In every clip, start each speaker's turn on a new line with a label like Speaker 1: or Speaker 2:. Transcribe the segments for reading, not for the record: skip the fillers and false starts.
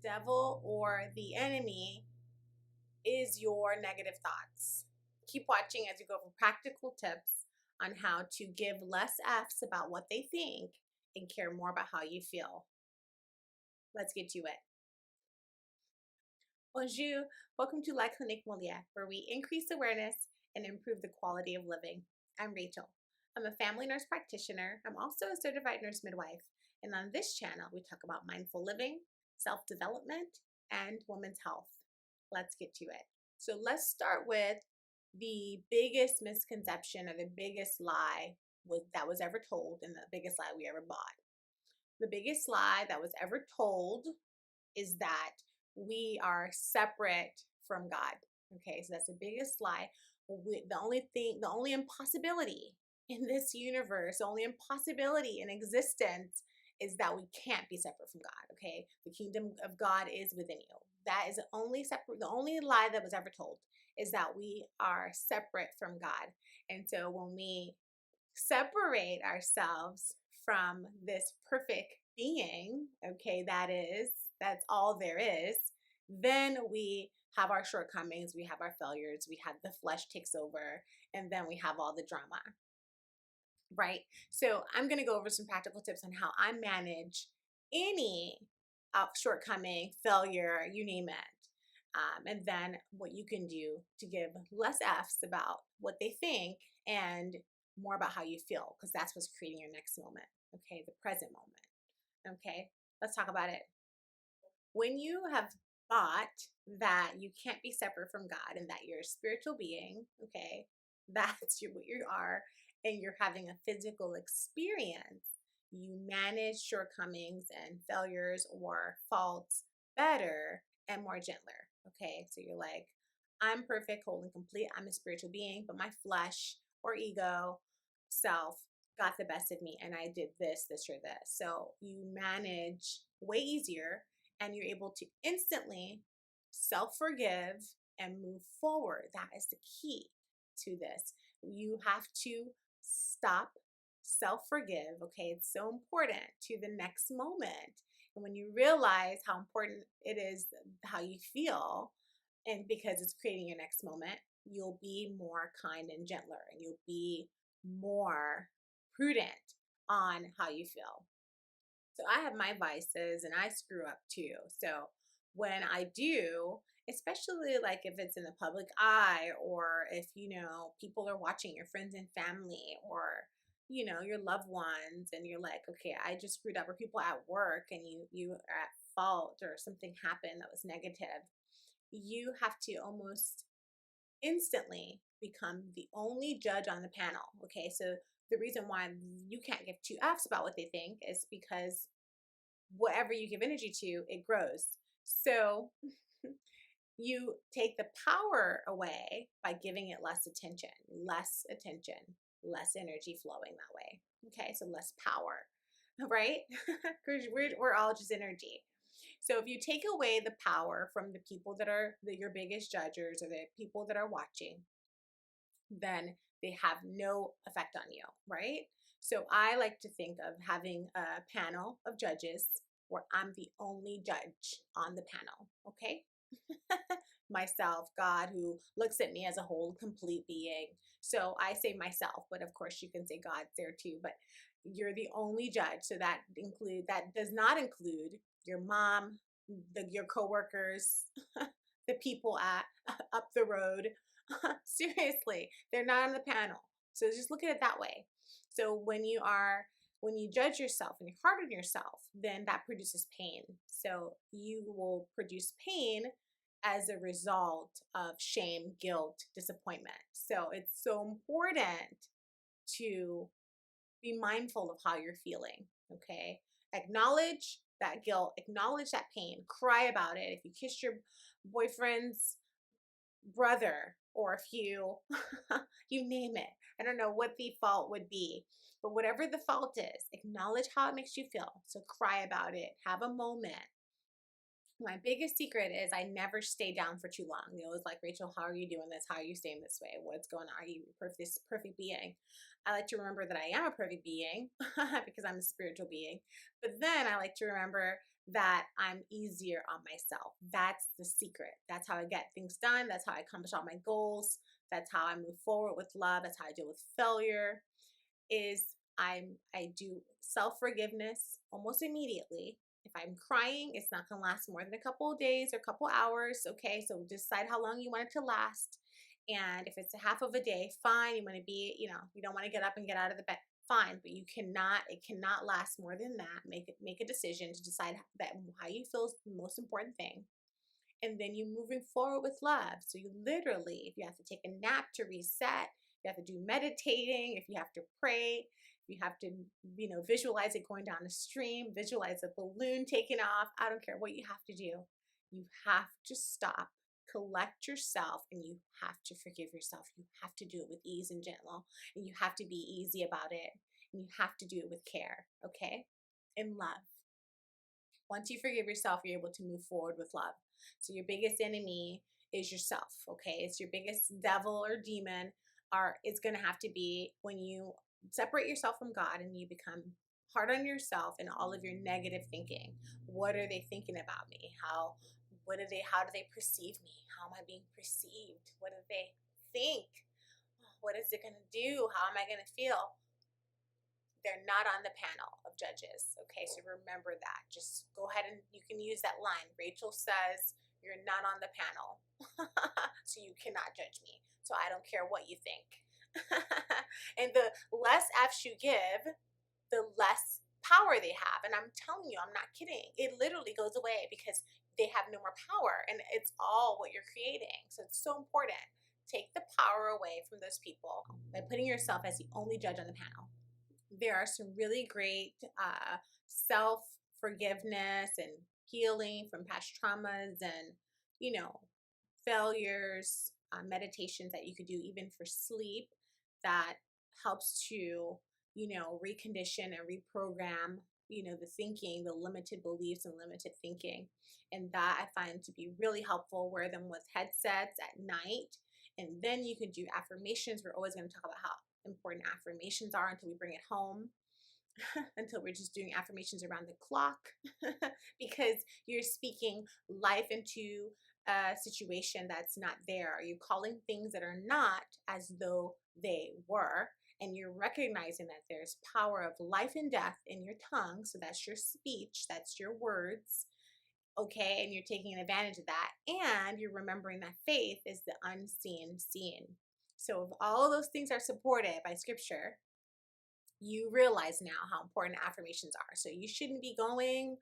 Speaker 1: devil or the enemy is your negative thoughts. Keep watching as we go over practical tips on how to give less F's about what they think and care more about how you feel. Let's get to it. Bonjour, welcome to Clinique Molière, where we increase awareness and improve the quality of living. I'm Rachel. I'm a family nurse practitioner. I'm also a certified nurse midwife. And on this channel, we talk about mindful living, self-development, and women's health. Let's get to it. So let's start with the biggest misconception or the biggest lie that was ever told and the biggest lie we ever bought. The biggest lie that was ever told is that we are separate from God. Okay, so that's the biggest lie. The only impossibility in this universe, the only impossibility in existence is that we can't be separate from God. Okay, the kingdom of God is within you. That is the only lie that was ever told is that we are separate from God. And so when we separate ourselves from this perfect being, okay, that's all there is, then we have our shortcomings, we have our failures, we have the flesh takes over, and then we have all the drama, right? So I'm going to go over some practical tips on how I manage any shortcoming, failure, you name it. And then what you can do to give less F's about what they think and more about how you feel, because that's what's creating your next moment, okay, the present moment, okay? Let's talk about it. When you have thought that you can't be separate from God and that you're a spiritual being, okay, that's what you are, and you're having a physical experience, you manage shortcomings and failures or faults better and more gentler, okay? So you're like, I'm perfect, whole, and complete. I'm a spiritual being, but my flesh or ego self got the best of me and I did this, or this. So you manage way easier and you're able to instantly self-forgive and move forward. That is the key to this. You have to stop, self-forgive, okay? It's so important to the next moment. And when you realize how important it is, how you feel, and because it's creating your next moment, you'll be more kind and gentler, and you'll be more prudent on how you feel. So I have my vices and I screw up too. So when I do, especially like if it's in the public eye, or if, people are watching, your friends and family, or, your loved ones, and you're like, okay, I just screwed up, or people at work and you are at fault or something happened that was negative, you have to almost instantly become the only judge on the panel. Okay, so the reason why you can't give two F's about what they think is because whatever you give energy to, it grows. So you take the power away by giving it less attention, less energy flowing that way. Okay, so less power, right? Because we're all just energy. So if you take away the power from the people that are your biggest judges or the people that are watching, then they have no effect on you, right? So I like to think of having a panel of judges where I'm the only judge on the panel, okay? Myself, God, who looks at me as a whole, complete being. So I say myself, but of course you can say God's there too, but you're the only judge. So that does not include your mom, your coworkers, the people up the road. Seriously, they're not on the panel. So just look at it that way. So when you judge yourself and you're hard on yourself, then that produces pain. So you will produce pain as a result of shame, guilt, disappointment. So it's so important to be mindful of how you're feeling, okay? Acknowledge that guilt, acknowledge that pain, cry about it. If you kiss your boyfriend's brother, or if you name it, I don't know what the fault would be, but whatever the fault is, acknowledge how it makes you feel. So cry about it, have a moment. My biggest secret is I never stay down for too long. They always like, Rachel, how are you doing this? How are you staying this way? What's going on? Are you this perfect being? I like to remember that I am a perfect being because I'm a spiritual being. But then I like to remember that I'm easier on myself. That's the secret. That's how I get things done. That's how I accomplish all my goals. That's how I move forward with love. That's how I deal with failure. Is I do self-forgiveness almost immediately. If I'm crying, it's not gonna last more than a couple of days or a couple hours. Okay, so decide how long you want it to last. And if it's a half of a day, fine. You want to be, you don't want to get up and get out of the bed, fine. But it cannot last more than that. Make a decision to decide that how you feel is the most important thing, and then you moving forward with love. So you literally, if you have to take a nap to reset, you have to do meditating, if you have to pray, if you have to, visualize it going down a stream, visualize a balloon taking off. I don't care what you have to do. You have to stop, collect yourself, and you have to forgive yourself. You have to do it with ease and gentle, and you have to be easy about it, and you have to do it with care, okay? In love. Once you forgive yourself, you're able to move forward with love. So your biggest enemy is yourself, okay? It's your biggest devil or demon is going to have to be when you separate yourself from God and you become hard on yourself and all of your negative thinking. What are they thinking about me? How do they perceive me? How am I being perceived? What do they think? What is it going to do? How am I going to feel? They're not on the panel of judges. Okay, so remember that. Just go ahead and you can use that line. Rachel says, you're not on the panel, so you cannot judge me. So I don't care what you think. And the less F's you give, the less power they have. And I'm telling you, I'm not kidding. It literally goes away because they have no more power, and it's all what you're creating. So it's so important. Take the power away from those people by putting yourself as the only judge on the panel. There are some really great self forgiveness and healing from past traumas and, failures, meditations that you could do even for sleep that helps to, recondition and reprogram, the thinking, the limited beliefs and limited thinking. And that I find to be really helpful. Wear them with headsets at night. And then you can do affirmations. We're always going to talk about how important affirmations are until we bring it home, until we're just doing affirmations around the clock, because you're speaking life into a situation that's not there. You're calling things that are not as though they were, and you're recognizing that there's power of life and death in your tongue. So that's your speech, that's your words. Okay, and you're taking advantage of that, and you're remembering that faith is the unseen seen. So if all of those things are supported by scripture, you realize now how important affirmations are. So you shouldn't be going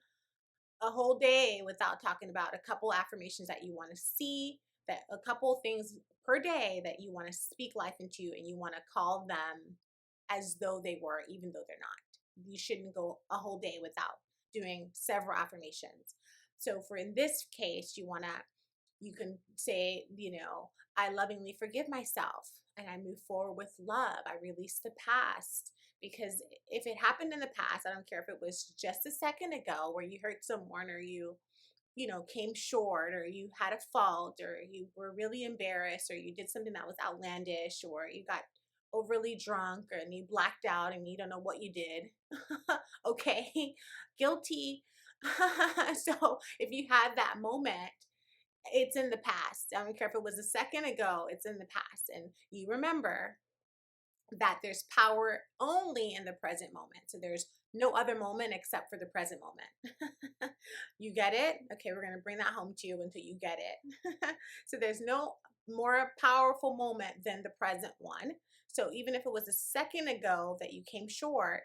Speaker 1: a whole day without talking about a couple affirmations that you want to see, that a couple things per day that you want to speak life into, and you want to call them as though they were, even though they're not. You shouldn't go a whole day without doing several affirmations. So for in this case, you can say, I lovingly forgive myself and I move forward with love. I release the past. Because if it happened in the past, I don't care if it was just a second ago where you hurt someone, or you came short, or you had a fault, or you were really embarrassed, or you did something that was outlandish, or you got overly drunk and you blacked out and you don't know what you did. Okay, guilty. So if you had that moment, it's in the past. I don't care if it was a second ago, it's in the past. And you remember that there's power only in the present moment. So there's no other moment except for the present moment. You get it? Okay, we're going to bring that home to you until you get it. So there's no more powerful moment than the present one. So even if it was a second ago that you came short,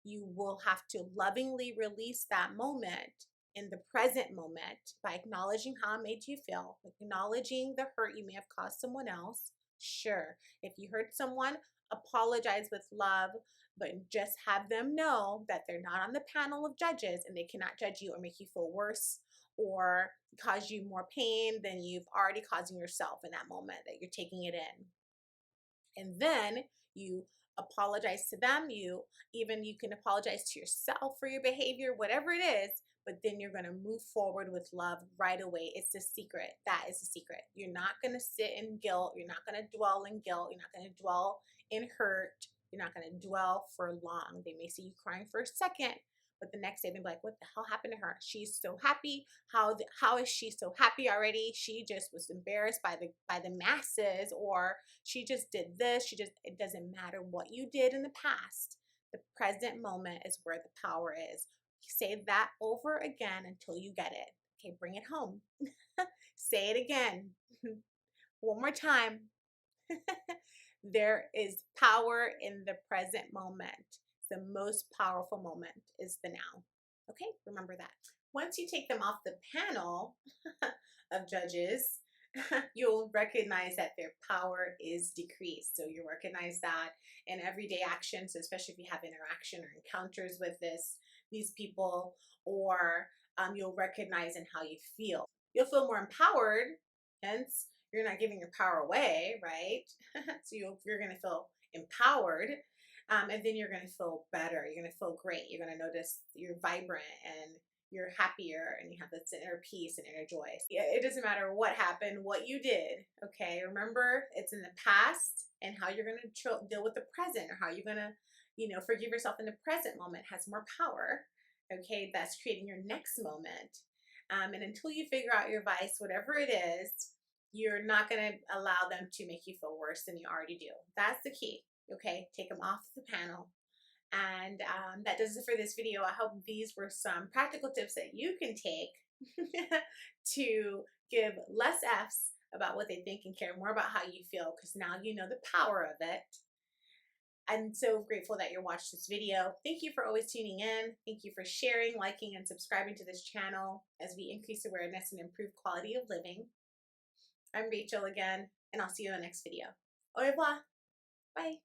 Speaker 1: you will have to lovingly release that moment in the present moment by acknowledging how it made you feel, acknowledging the hurt you may have caused someone else. Sure, if you hurt someone, apologize with love, but just have them know that they're not on the panel of judges and they cannot judge you or make you feel worse or cause you more pain than you've already causing yourself in that moment that you're taking it in. And then you apologize to them. You can apologize to yourself for your behavior, whatever it is, but then you're going to move forward with love right away. It's the secret. That is the secret. You're not going to sit in guilt. You're not going to dwell in guilt. You're not going to dwell in hurt. You're not going to dwell for long. They may see you crying for a second, but the next day they'll be like, what the hell happened to her? She's so happy. How is she so happy already? She just was embarrassed by the masses, or she just did this. It doesn't matter what you did in the past. The present moment is where the power is. Say that over again until you get it. Okay, bring it home. Say it again. One more time. There is power in the present moment. The most powerful moment is the now. Okay, remember that. Once you take them off the panel of judges, you'll recognize that their power is decreased. So you'll recognize that in everyday actions, especially if you have interaction or encounters with these people, or you'll recognize in how you feel. You'll feel more empowered, hence you're not giving your power away, right? So you're going to feel empowered, and then you're going to feel better. You're going to feel great. You're going to notice you're vibrant and you're happier, and you have this inner peace and inner joy. It doesn't matter what happened, what you did, okay? Remember, it's in the past, and how you're going to deal with the present, or how you're going to, forgive yourself in the present moment has more power, okay? That's creating your next moment. And until you figure out your vice, whatever it is, you're not going to allow them to make you feel worse than you already do. That's the key, okay? Take them off the panel. And that does it for this video. I hope these were some practical tips that you can take to give less F's about what they think and care more about how you feel, because now you know the power of it. I'm so grateful that you watched this video. Thank you for always tuning in. Thank you for sharing, liking, and subscribing to this channel as we increase awareness and improve quality of living. I'm Rachel again, and I'll see you in the next video. Au revoir. Bye.